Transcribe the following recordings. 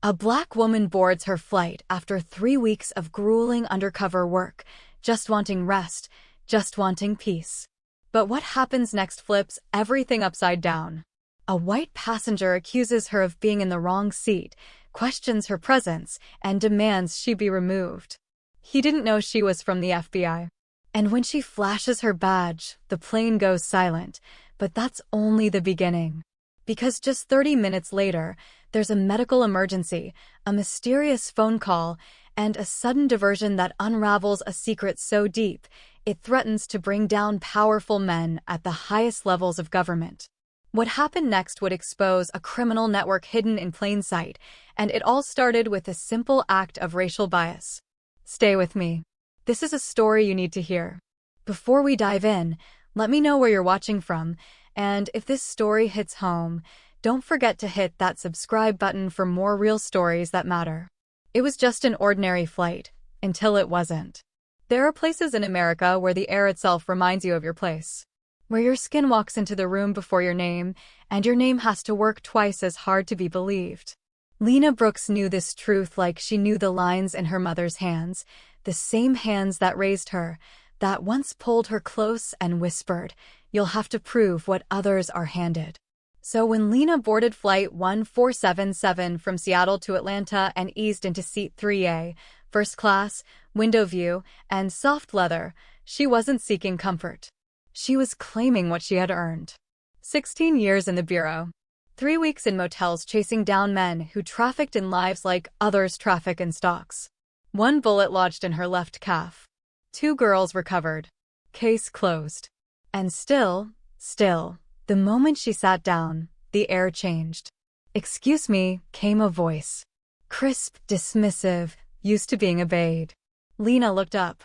A black woman boards her flight after 3 weeks of grueling undercover work, just wanting rest, just wanting peace. But what happens next flips everything upside down. A white passenger accuses her of being in the wrong seat, questions her presence, and demands she be removed. He didn't know she was from the FBI. And when she flashes her badge, the plane goes silent, but that's only the beginning. Because just 30 minutes later, there's a medical emergency, a mysterious phone call, and a sudden diversion that unravels a secret so deep, it threatens to bring down powerful men at the highest levels of government. What happened next would expose a criminal network hidden in plain sight, and it all started with a simple act of racial bias. Stay with me. This is a story you need to hear. Before we dive in, let me know where you're watching from, and if this story hits home, don't forget to hit that subscribe button for more real stories that matter. It was just an ordinary flight, until it wasn't. There are places in America where the air itself reminds you of your place. Where your skin walks into the room before your name, and your name has to work twice as hard to be believed. Lena Brooks knew this truth like she knew the lines in her mother's hands, the same hands that raised her, that once pulled her close and whispered, "You'll have to prove what others are handed." So when Lena boarded Flight 1477 from Seattle to Atlanta and eased into Seat 3A, first class, window view, and soft leather, she wasn't seeking comfort. She was claiming what she had earned. 16 years in the Bureau. 3 weeks in motels chasing down men who trafficked in lives like others traffic in stocks. 1 bullet lodged in her left calf. 2 girls recovered. Case closed. And still, the moment she sat down, the air changed. "Excuse me," came a voice. Crisp, dismissive, used to being obeyed. Lena looked up.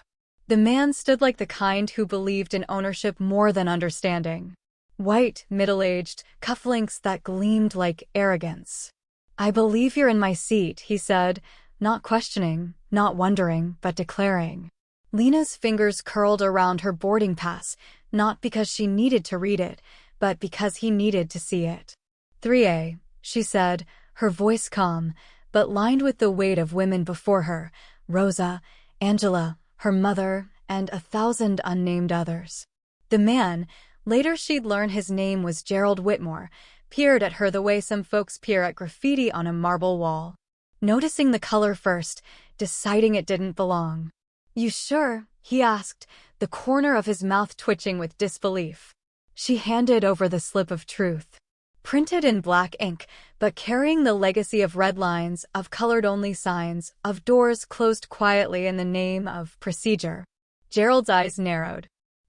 The man stood like the kind who believed in ownership more than understanding. White, middle-aged, cufflinks that gleamed like arrogance. "I believe you're in my seat," he said, not questioning, not wondering, but declaring. Lena's fingers curled around her boarding pass, not because she needed to read it, but because he needed to see it. "3A," she said, her voice calm, but lined with the weight of women before her, Rosa, Angela, her mother, and 1,000 unnamed others. The man, later she'd learn his name was Gerald Whitmore, peered at her the way some folks peer at graffiti on a marble wall. Noticing the color first, deciding it didn't belong. "You sure?" he asked, the corner of his mouth twitching with disbelief. She handed over the slip of truth. Printed in black ink, but carrying the legacy of red lines, of colored-only signs, of doors closed quietly in the name of procedure. Gerald's eyes narrowed.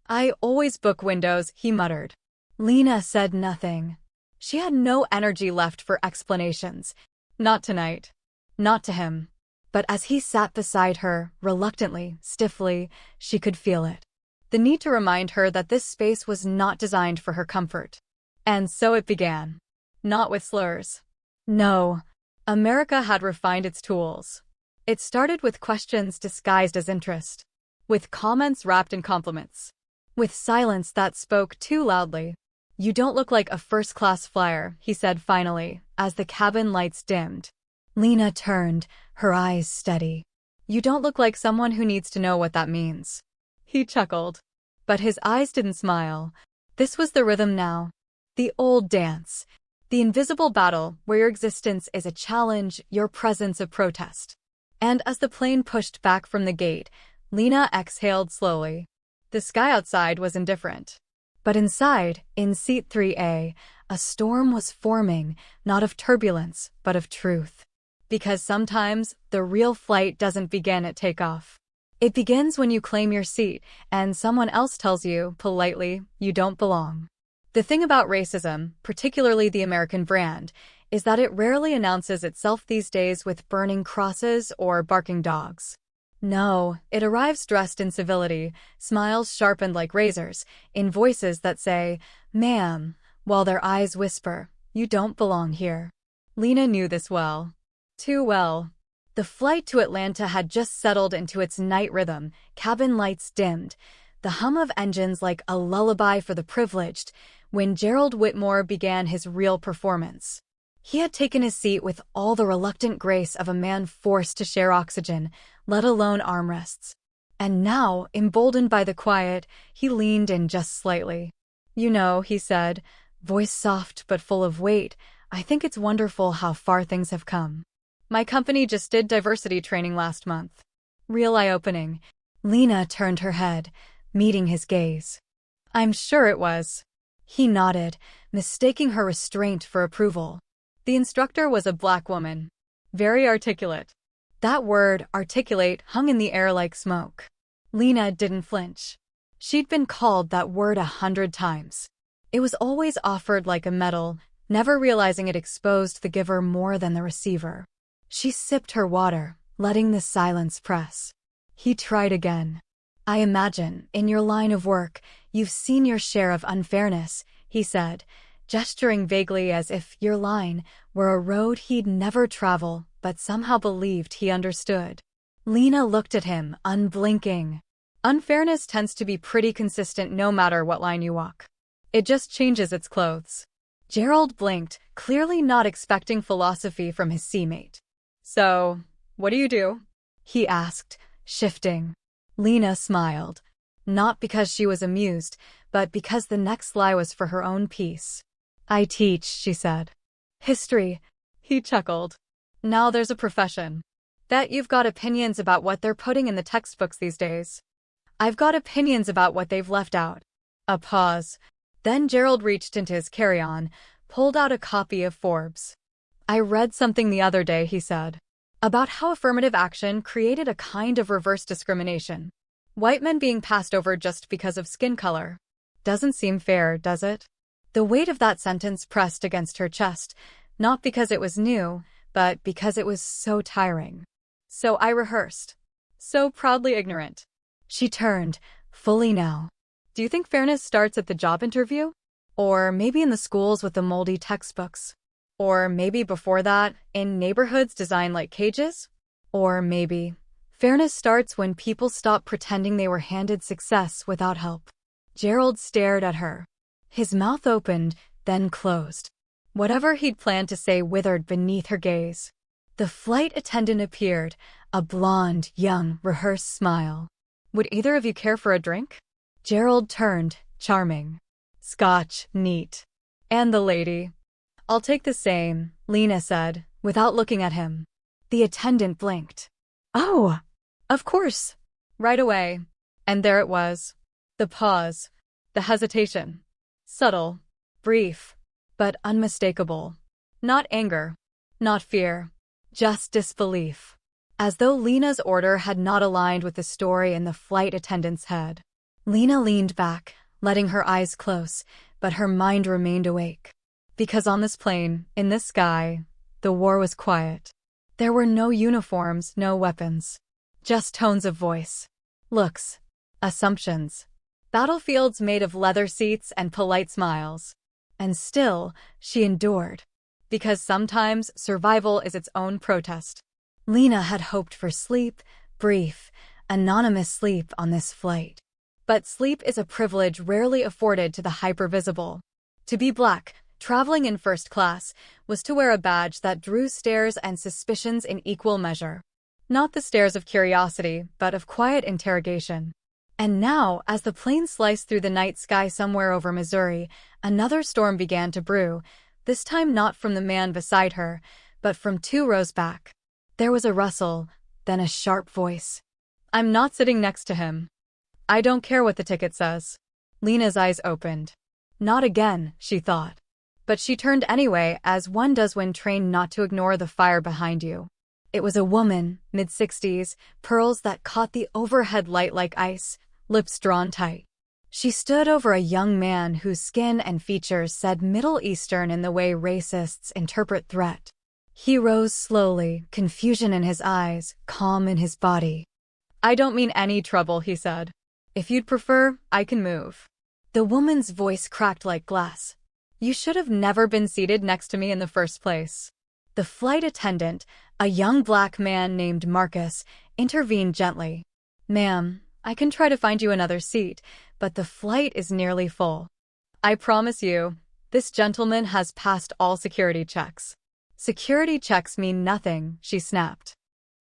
"I always book windows," he muttered. Lena said nothing. She had no energy left for explanations. Not tonight. Not to him. But as he sat beside her, reluctantly, stiffly, she could feel it. The need to remind her that this space was not designed for her comfort. And so it began. Not with slurs. No. America had refined its tools. It started with questions disguised as interest. With comments wrapped in compliments. With silence that spoke too loudly. "You don't look like a first-class flyer," he said finally, as the cabin lights dimmed. Lena turned, her eyes steady. "You don't look like someone who needs to know what that means." He chuckled. But his eyes didn't smile. This was the rhythm now. The old dance. The invisible battle where your existence is a challenge, your presence a protest. And as the plane pushed back from the gate, Lena exhaled slowly. The sky outside was indifferent. But inside, in Seat 3A, a storm was forming, not of turbulence, but of truth. Because sometimes, the real flight doesn't begin at takeoff. It begins when you claim your seat, and someone else tells you, politely, you don't belong. The thing about racism, particularly the American brand, is that it rarely announces itself these days with burning crosses or barking dogs. No, it arrives dressed in civility, smiles sharpened like razors, in voices that say, "Ma'am," while their eyes whisper, "You don't belong here." Lena knew this well. Too well. The flight to Atlanta had just settled into its night rhythm, cabin lights dimmed, the hum of engines like a lullaby for the privileged, when Gerald Whitmore began his real performance. He had taken his seat with all the reluctant grace of a man forced to share oxygen, let alone armrests. And now, emboldened by the quiet, he leaned in just slightly. "You know," he said, voice soft but full of weight, "I think it's wonderful how far things have come. My company just did diversity training last month. Real eye-opening." Lena turned her head, meeting his gaze. "I'm sure it was." He nodded, mistaking her restraint for approval. The instructor was a black woman. Very articulate. That word, articulate, hung in the air like smoke. Lena didn't flinch. She'd been called that word 100 times. It was always offered like a medal, never realizing it exposed the giver more than the receiver. She sipped her water, letting the silence press. He tried again. "I imagine, in your line of work, you've seen your share of unfairness," he said, gesturing vaguely as if your line were a road he'd never travel but somehow believed he understood. Lena looked at him, unblinking. "Unfairness tends to be pretty consistent no matter what line you walk. It just changes its clothes." Gerald blinked, clearly not expecting philosophy from his seamate. "So, what do?" he asked, shifting. Lena smiled, not because she was amused, but because the next lie was for her own peace. "I teach," she said. "History." He chuckled. "Now there's a profession. Bet you've got opinions about what they're putting in the textbooks these days. I've got opinions about what they've left out." A pause. Then Gerald reached into his carry-on, pulled out a copy of Forbes. "I read something the other day," he said, "about how affirmative action created a kind of reverse discrimination. White men being passed over just because of skin color. Doesn't seem fair, does it?" The weight of that sentence pressed against her chest, not because it was new, but because it was so tiring. So I rehearsed. So proudly ignorant. She turned, fully now. "Do you think fairness starts at the job interview? Or maybe in the schools with the moldy textbooks? Or maybe before that, in neighborhoods designed like cages? Or maybe fairness starts when people stop pretending they were handed success without help." Gerald stared at her. His mouth opened, then closed. Whatever he'd planned to say withered beneath her gaze. The flight attendant appeared, a blonde, young, rehearsed smile. "Would either of you care for a drink?" Gerald turned, charming. "Scotch, neat. And the lady?" "I'll take the same," Lena said, without looking at him. The attendant blinked. "Oh, of course." Right away. And there it was. The pause. The hesitation. Subtle. Brief. But unmistakable. Not anger. Not fear. Just disbelief. As though Lena's order had not aligned with the story in the flight attendant's head. Lena leaned back, letting her eyes close, but her mind remained awake. Because on this plane, in this sky, the war was quiet. There were no uniforms, no weapons. Just tones of voice. Looks. Assumptions. Battlefields made of leather seats and polite smiles. And still, she endured. Because sometimes survival is its own protest. Lena had hoped for sleep, brief, anonymous sleep on this flight. But sleep is a privilege rarely afforded to the hypervisible. To be black, traveling in first class, was to wear a badge that drew stares and suspicions in equal measure. Not the stares of curiosity, but of quiet interrogation. And now, as the plane sliced through the night sky somewhere over Missouri, another storm began to brew, this time not from the man beside her, but from 2 rows back. There was a rustle, then a sharp voice. "I'm not sitting next to him." "I don't care what the ticket says." Lena's eyes opened. Not again, she thought. But she turned anyway, as one does when trained not to ignore the fire behind you. It was a woman, mid-60s, pearls that caught the overhead light like ice, lips drawn tight. She stood over a young man whose skin and features said Middle Eastern in the way racists interpret threat. He rose slowly, confusion in his eyes, calm in his body. "I don't mean any trouble," he said. "If you'd prefer, I can move." The woman's voice cracked like glass. "You should have never been seated next to me in the first place." The flight attendant, a young black man named Marcus, intervened gently. "Ma'am, I can try to find you another seat, but the flight is nearly full. I promise you, this gentleman has passed all security checks." Security checks mean nothing, she snapped.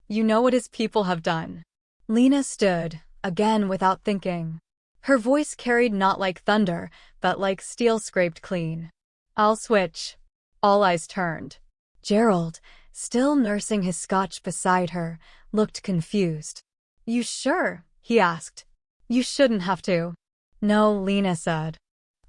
You know what his people have done. Lena stood, again without thinking. Her voice carried not like thunder, but like steel scraped clean. I'll switch. All eyes turned. Gerald, still nursing his scotch beside her, looked confused. You sure? He asked. You shouldn't have to. No, Lena said.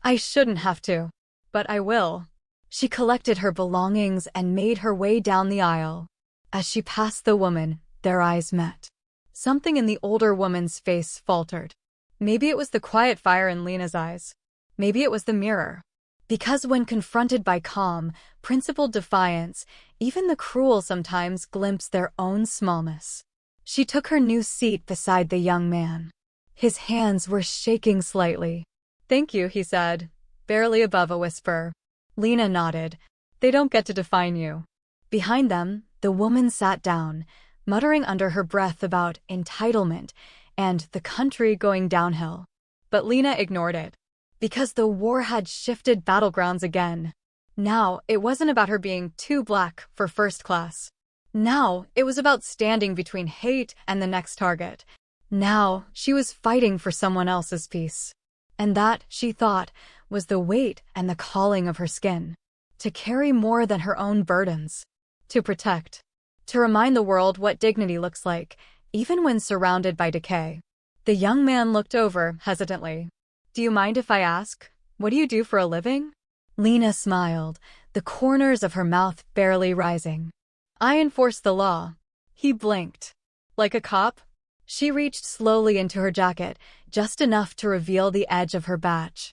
I shouldn't have to. But I will. She collected her belongings and made her way down the aisle. As she passed the woman, their eyes met. Something in the older woman's face faltered. Maybe it was the quiet fire in Lena's eyes. Maybe it was the mirror. Because when confronted by calm, principled defiance, even the cruel sometimes glimpse their own smallness. She took her new seat beside the young man. His hands were shaking slightly. Thank you, he said, barely above a whisper. Lena nodded. They don't get to define you. Behind them, the woman sat down, muttering under her breath about entitlement and the country going downhill. But Lena ignored it. Because the war had shifted battlegrounds again. Now, it wasn't about her being too black for first class. Now, it was about standing between hate and the next target. Now, she was fighting for someone else's peace. And that, she thought, was the weight and the calling of her skin. To carry more than her own burdens. To protect. To remind the world what dignity looks like, even when surrounded by decay. The young man looked over, hesitantly. Do you mind if I ask, what do you do for a living? Lena smiled, the corners of her mouth barely rising. I enforce the law. He blinked. Like a cop? She reached slowly into her jacket, just enough to reveal the edge of her badge.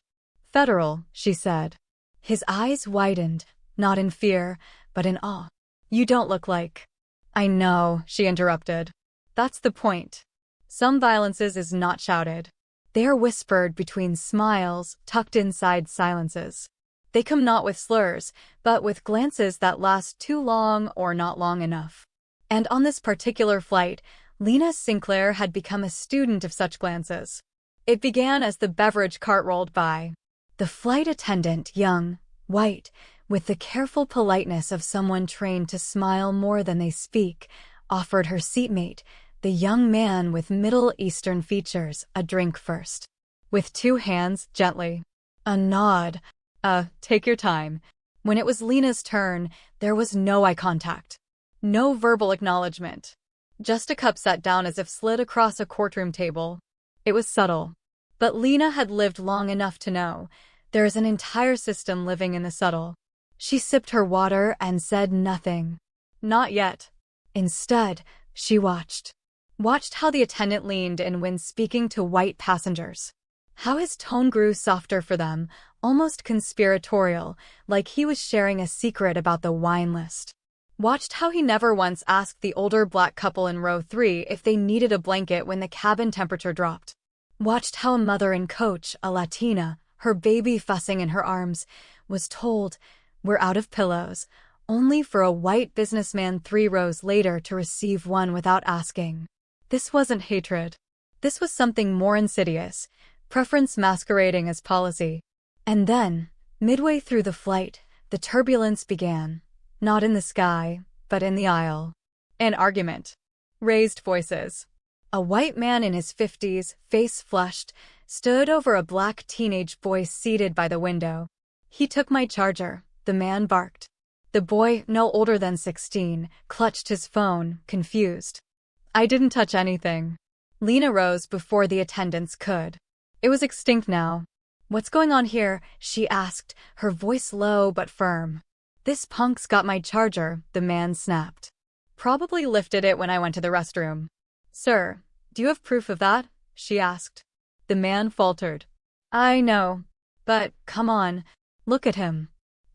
Federal, she said. His eyes widened, not in fear, but in awe. You don't look like. I know, she interrupted. That's the point. Some violences is not shouted. They are whispered between smiles, tucked inside silences. They come not with slurs, but with glances that last too long or not long enough. And on this particular flight, Lena Sinclair had become a student of such glances. It began as the beverage cart rolled by. The flight attendant, young, white, with the careful politeness of someone trained to smile more than they speak, offered her seatmate, the young man with Middle Eastern features, a drink first. With 2 hands, gently. A nod. Take your time. When it was Lena's turn, there was no eye contact. No verbal acknowledgement. Just a cup set down as if slid across a courtroom table. It was subtle. But Lena had lived long enough to know there is an entire system living in the subtle. She sipped her water and said nothing. Not yet. Instead, she watched. Watched how the attendant leaned in when speaking to white passengers. How his tone grew softer for them, almost conspiratorial, like he was sharing a secret about the wine list. Watched how he never once asked the older black couple in row 3 if they needed a blanket when the cabin temperature dropped. Watched how a mother in coach, a Latina, her baby fussing in her arms, was told, "We're out of pillows," only for a white businessman 3 rows later to receive one without asking. This wasn't hatred. This was something more insidious, preference masquerading as policy. And then, midway through the flight, the turbulence began. Not in the sky, but in the aisle. An argument. Raised voices. A white man in his 50s, face flushed, stood over a black teenage boy seated by the window. He took my charger, the man barked. The boy, no older than 16, clutched his phone, confused. I didn't touch anything. Lena rose before the attendants could. It was extinct now. What's going on here? She asked, her voice low but firm. This punk's got my charger, the man snapped. Probably lifted it when I went to the restroom. Sir, do you have proof of that? She asked. The man faltered. I know. But, come on, look at him.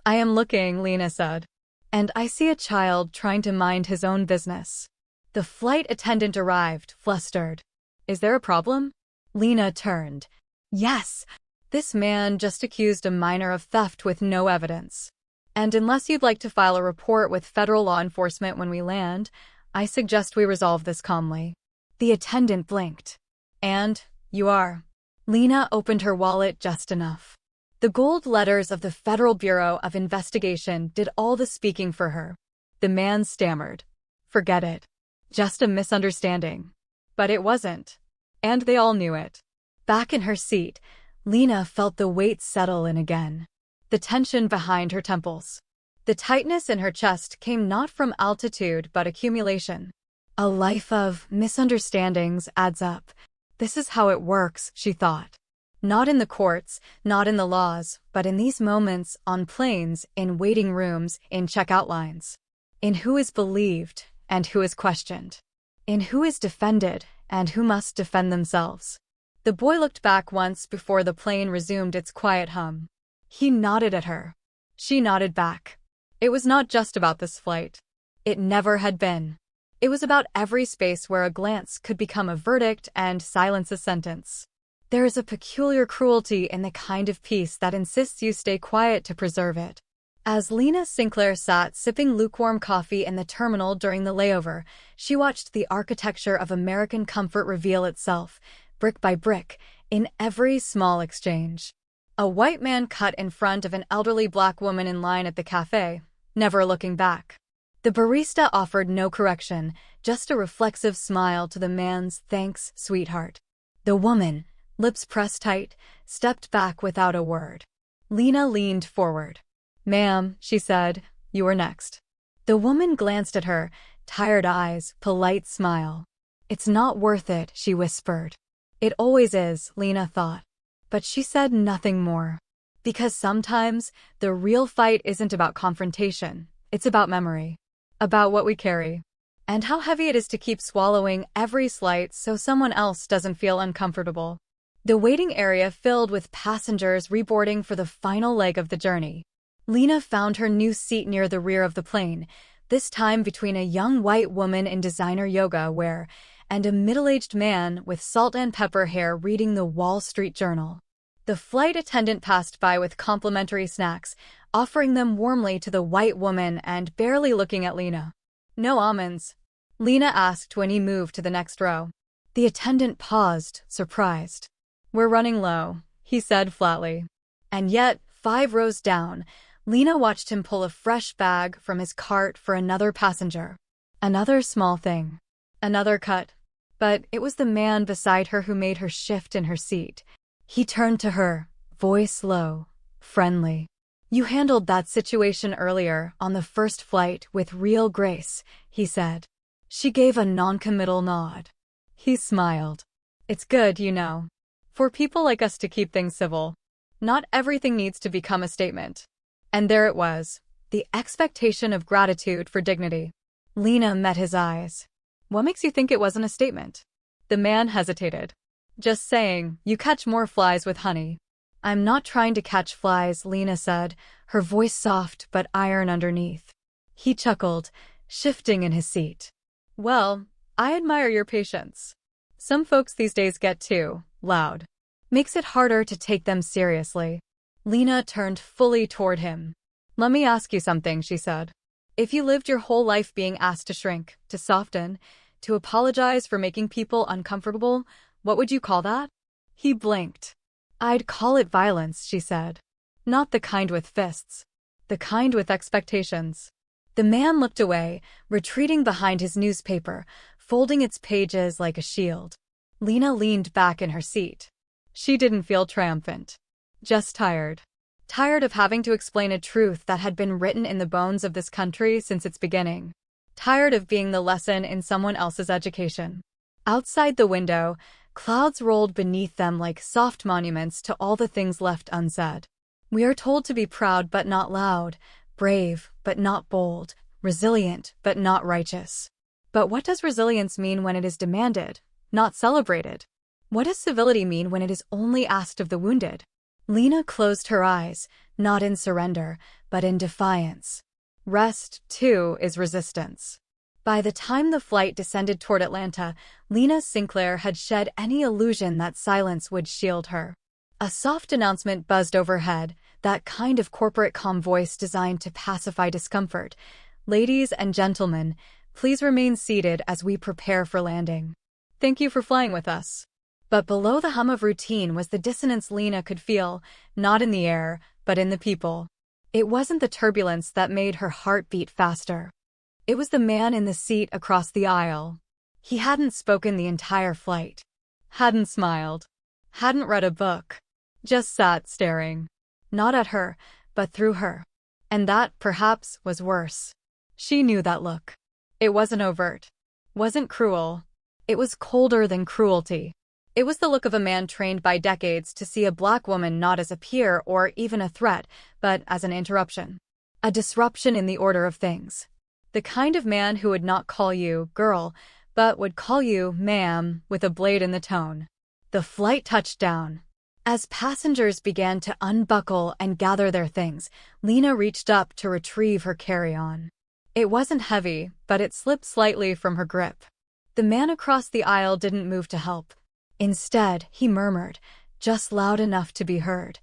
I am looking, Lena said. And I see a child trying to mind his own business. The flight attendant arrived, flustered. Is there a problem? Lena turned. Yes. This man just accused a minor of theft with no evidence. And unless you'd like to file a report with federal law enforcement when we land, I suggest we resolve this calmly. The attendant blinked. And, you are. Lena opened her wallet just enough. The gold letters of the Federal Bureau of Investigation did all the speaking for her. The man stammered. Forget it. Just a misunderstanding. But it wasn't. And they all knew it. Back in her seat, Lena felt the weight settle in again. The tension behind her temples. The tightness in her chest came not from altitude but accumulation. A life of misunderstandings adds up. This is how it works, she thought. Not in the courts, not in the laws, but in these moments, on planes, in waiting rooms, in checkout lines. In who is believed and who is questioned. In who is defended and who must defend themselves. The boy looked back once before the plane resumed its quiet hum. He nodded at her. She nodded back. It was not just about this flight. It never had been. It was about every space where a glance could become a verdict and silence a sentence. There is a peculiar cruelty in the kind of peace that insists you stay quiet to preserve it. As Lena Sinclair sat sipping lukewarm coffee in the terminal during the layover, she watched the architecture of American comfort reveal itself, brick by brick, in every small exchange. A white man cut in front of an elderly black woman in line at the cafe, never looking back. The barista offered no correction, just a reflexive smile to the man's "thanks, sweetheart." The woman, lips pressed tight, stepped back without a word. Lena leaned forward. "Ma'am," she said, "you are next." The woman glanced at her, tired eyes, polite smile. "It's not worth it," she whispered. It always is, Lena thought. But she said nothing more. Because sometimes, the real fight isn't about confrontation, it's about memory. About what we carry. And how heavy it is to keep swallowing every slight so someone else doesn't feel uncomfortable. The waiting area filled with passengers reboarding for the final leg of the journey. Lena found her new seat near the rear of the plane, this time between a young white woman in designer yoga wear and a middle-aged man with salt and pepper hair reading the Wall Street Journal. The flight attendant passed by with complimentary snacks, offering them warmly to the white woman and barely looking at Lena. "No almonds?" Lena asked when he moved to the next row. The attendant paused, surprised. "We're running low," he said flatly. And yet, 5 rows down, Lena watched him pull a fresh bag from his cart for another passenger. Another small thing. Another cut. But it was the man beside her who made her shift in her seat. He turned to her, voice low, friendly. "You handled that situation earlier, on the first flight, with real grace," he said. She gave a noncommittal nod. He smiled. "It's good, you know. For people like us to keep things civil. Not everything needs to become a statement." And there it was, the expectation of gratitude for dignity. Lena met his eyes. "What makes you think it wasn't a statement?" The man hesitated. "Just saying, you catch more flies with honey." "I'm not trying to catch flies," Lena said, her voice soft but iron underneath. He chuckled, shifting in his seat. "Well, I admire your patience. Some folks these days get too loud. Makes it harder to take them seriously." Lena turned fully toward him. "Let me ask you something," she said. "If you lived your whole life being asked to shrink, to soften, to apologize for making people uncomfortable, what would you call that?" He blinked. "I'd call it violence," she said. "Not the kind with fists. The kind with expectations." The man looked away, retreating behind his newspaper, folding its pages like a shield. Lena leaned back in her seat. She didn't feel triumphant. Just tired. Tired of having to explain a truth that had been written in the bones of this country since its beginning. Tired of being the lesson in someone else's education. Outside the window, clouds rolled beneath them like soft monuments to all the things left unsaid. We are told to be proud but not loud, brave but not bold, resilient but not righteous. But what does resilience mean when it is demanded, not celebrated? What does civility mean when it is only asked of the wounded? Lena closed her eyes, not in surrender, but in defiance. Rest, too, is resistance. By the time the flight descended toward Atlanta, Lena Sinclair had shed any illusion that silence would shield her. A soft announcement buzzed overhead, that kind of corporate calm voice designed to pacify discomfort. "Ladies and gentlemen, please remain seated as we prepare for landing. Thank you for flying with us." But below the hum of routine was the dissonance Lena could feel, not in the air, but in the people. It wasn't the turbulence that made her heart beat faster. It was the man in the seat across the aisle. He hadn't spoken the entire flight. Hadn't smiled. Hadn't read a book. Just sat staring. Not at her, but through her. And that, perhaps, was worse. She knew that look. It wasn't overt. Wasn't cruel. It was colder than cruelty. It was the look of a man trained by decades to see a black woman not as a peer or even a threat, but as an interruption. A disruption in the order of things. The kind of man who would not call you girl, but would call you ma'am with a blade in the tone. The flight touched down. As passengers began to unbuckle and gather their things, Lena reached up to retrieve her carry-on. It wasn't heavy, but it slipped slightly from her grip. The man across the aisle didn't move to help. Instead, he murmured, just loud enough to be heard.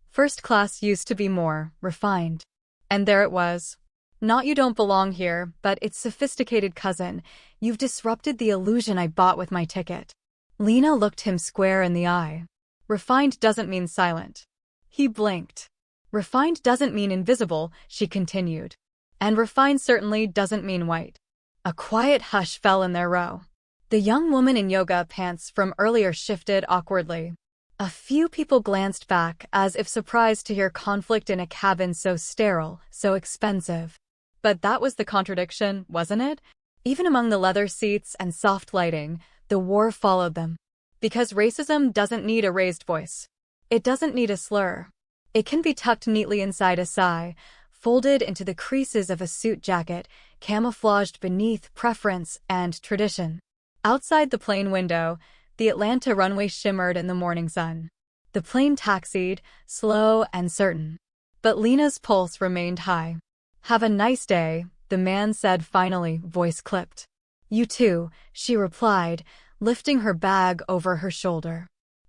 First class used to be more refined. And there it was. Not you don't belong here, but its sophisticated cousin. You've disrupted the illusion I bought with my ticket. Lena looked him square in the eye. Refined doesn't mean silent. He blinked. Refined doesn't mean invisible, she continued. And refined certainly doesn't mean white. A quiet hush fell in their row. The young woman in yoga pants from earlier shifted awkwardly. A few people glanced back as if surprised to hear conflict in a cabin so sterile, so expensive. But that was the contradiction, wasn't it? Even among the leather seats and soft lighting, the war followed them. Because racism doesn't need a raised voice. It doesn't need a slur. It can be tucked neatly inside a sigh, folded into the creases of a suit jacket, camouflaged beneath preference and tradition. Outside the plane window, the Atlanta runway shimmered in the morning sun. The plane taxied, slow and certain. But Lena's pulse remained high. Have a nice day, the man said finally, voice clipped. You too, she replied, lifting her bag over her shoulder.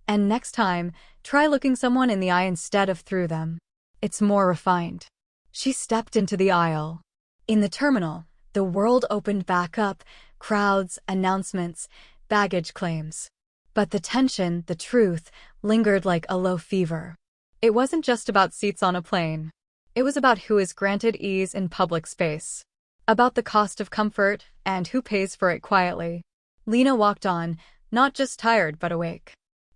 And next time, try looking someone in the eye instead of through them. It's more refined. She stepped into the aisle. In the terminal, the world opened back up, crowds, announcements, baggage claims. But the tension, the truth, lingered like a low fever. It wasn't just about seats on a plane. It was about who is granted ease in public space. About the cost of comfort and who pays for it quietly. Lena walked on, not just tired but awake.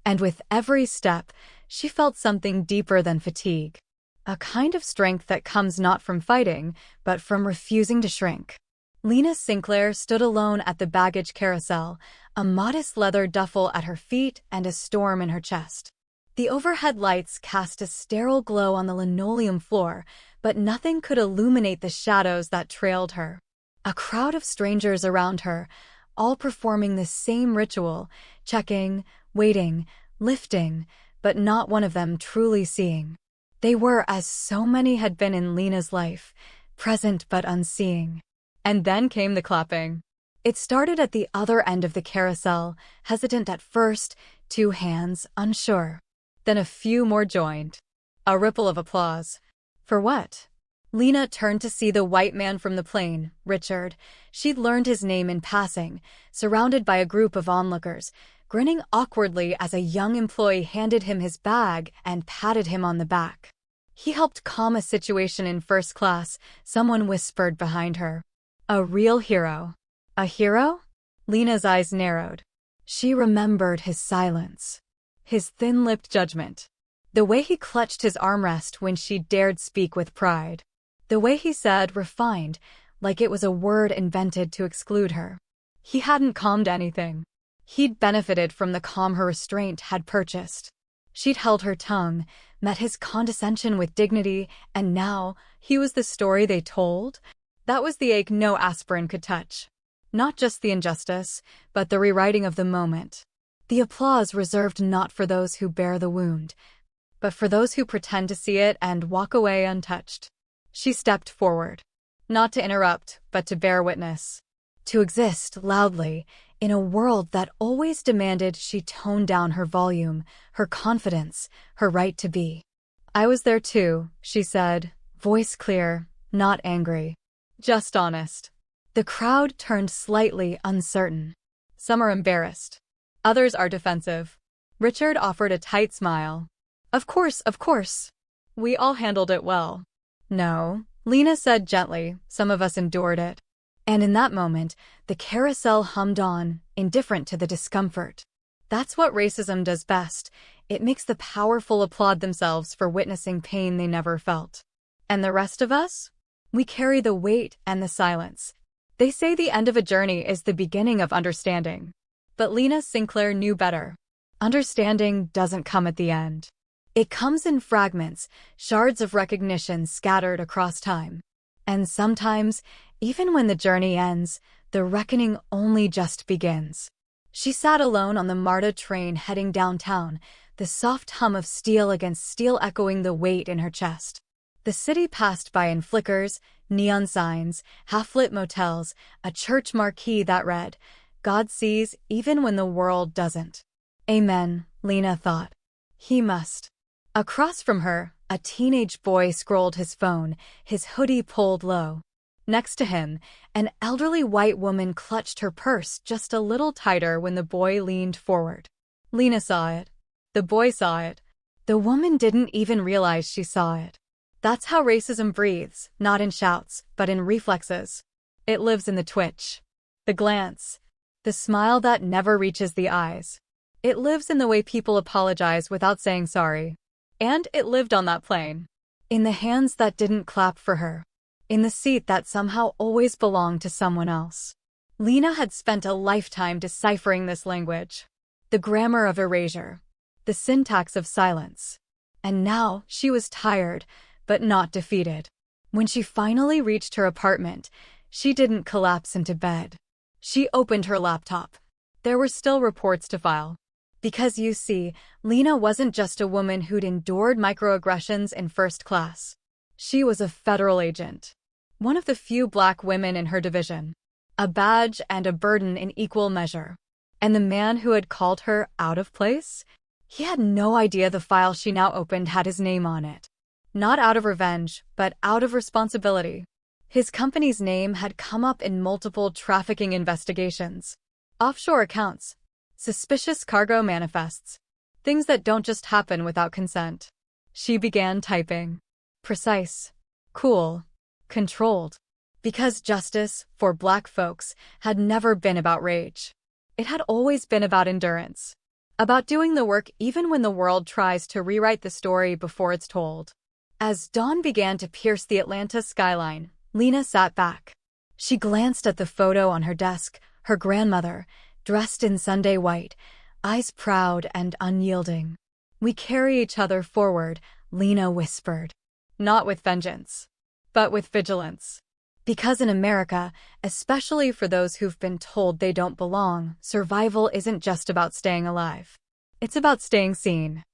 And with every step, she felt something deeper than fatigue. A kind of strength that comes not from fighting, but from refusing to shrink. Lena Sinclair stood alone at the baggage carousel, a modest leather duffel at her feet and a storm in her chest. The overhead lights cast a sterile glow on the linoleum floor, but nothing could illuminate the shadows that trailed her. A crowd of strangers around her, all performing the same ritual, checking, waiting, lifting, but not one of them truly seeing. They were as so many had been in Lena's life, present but unseeing. And then came the clapping. It started at the other end of the carousel, hesitant at first, 2 hands, unsure. Then a few more joined. A ripple of applause. For what? Lena turned to see the white man from the plane, Richard. She'd learned his name in passing, surrounded by a group of onlookers, grinning awkwardly as a young employee handed him his bag and patted him on the back. He helped calm a situation in first class, someone whispered behind her. A real hero. A hero? Lena's eyes narrowed. She remembered his silence. His thin-lipped judgment. The way he clutched his armrest when she dared speak with pride. The way he said refined, like it was a word invented to exclude her. He hadn't calmed anything. He'd benefited from the calm her restraint had purchased. She'd held her tongue, met his condescension with dignity, and now he was the story they told. That was the ache no aspirin could touch. Not just the injustice, but the rewriting of the moment. The applause reserved not for those who bear the wound, but for those who pretend to see it and walk away untouched. She stepped forward. Not to interrupt, but to bear witness. To exist loudly, in a world that always demanded she tone down her volume, her confidence, her right to be. I was there too, she said, voice clear, not angry. Just honest. The crowd turned slightly uncertain. Some are embarrassed. Others are defensive. Richard offered a tight smile. Of course, of course. We all handled it well. No, Lena said gently, some of us endured it. And in that moment, the carousel hummed on, indifferent to the discomfort. That's what racism does best. It makes the powerful applaud themselves for witnessing pain they never felt. And the rest of us? We carry the weight and the silence. They say the end of a journey is the beginning of understanding. But Lena Sinclair knew better. Understanding doesn't come at the end. It comes in fragments, shards of recognition scattered across time. And sometimes, even when the journey ends, the reckoning only just begins. She sat alone on the MARTA train heading downtown, the soft hum of steel against steel echoing the weight in her chest. The city passed by in flickers, neon signs, half-lit motels, a church marquee that read, "God sees even when the world doesn't." Amen, Lena thought. He must. Across from her, a teenage boy scrolled his phone, his hoodie pulled low. Next to him, an elderly white woman clutched her purse just a little tighter when the boy leaned forward. Lena saw it. The boy saw it. The woman didn't even realize she saw it. That's how racism breathes, not in shouts, but in reflexes. It lives in the twitch, the glance, the smile that never reaches the eyes. It lives in the way people apologize without saying sorry. And it lived on that plane. In the hands that didn't clap for her. In the seat that somehow always belonged to someone else. Lena had spent a lifetime deciphering this language. The grammar of erasure. The syntax of silence. And now she was tired, but not defeated. When she finally reached her apartment, she didn't collapse into bed. She opened her laptop. There were still reports to file. Because you see, Lena wasn't just a woman who'd endured microaggressions in first class. She was a federal agent. One of the few black women in her division. A badge and a burden in equal measure. And the man who had called her out of place? He had no idea the file she now opened had his name on it. Not out of revenge, but out of responsibility. His company's name had come up in multiple trafficking investigations. Offshore accounts. Suspicious cargo manifests. Things that don't just happen without consent. She began typing. Precise. Cool. Controlled. Because justice, for black folks, had never been about rage. It had always been about endurance. About doing the work even when the world tries to rewrite the story before it's told. As dawn began to pierce the Atlanta skyline, Lena sat back. She glanced at the photo on her desk, her grandmother, dressed in Sunday white, eyes proud and unyielding. "We carry each other forward," Lena whispered. Not with vengeance, but with vigilance. Because in America, especially for those who've been told they don't belong, survival isn't just about staying alive. It's about staying seen.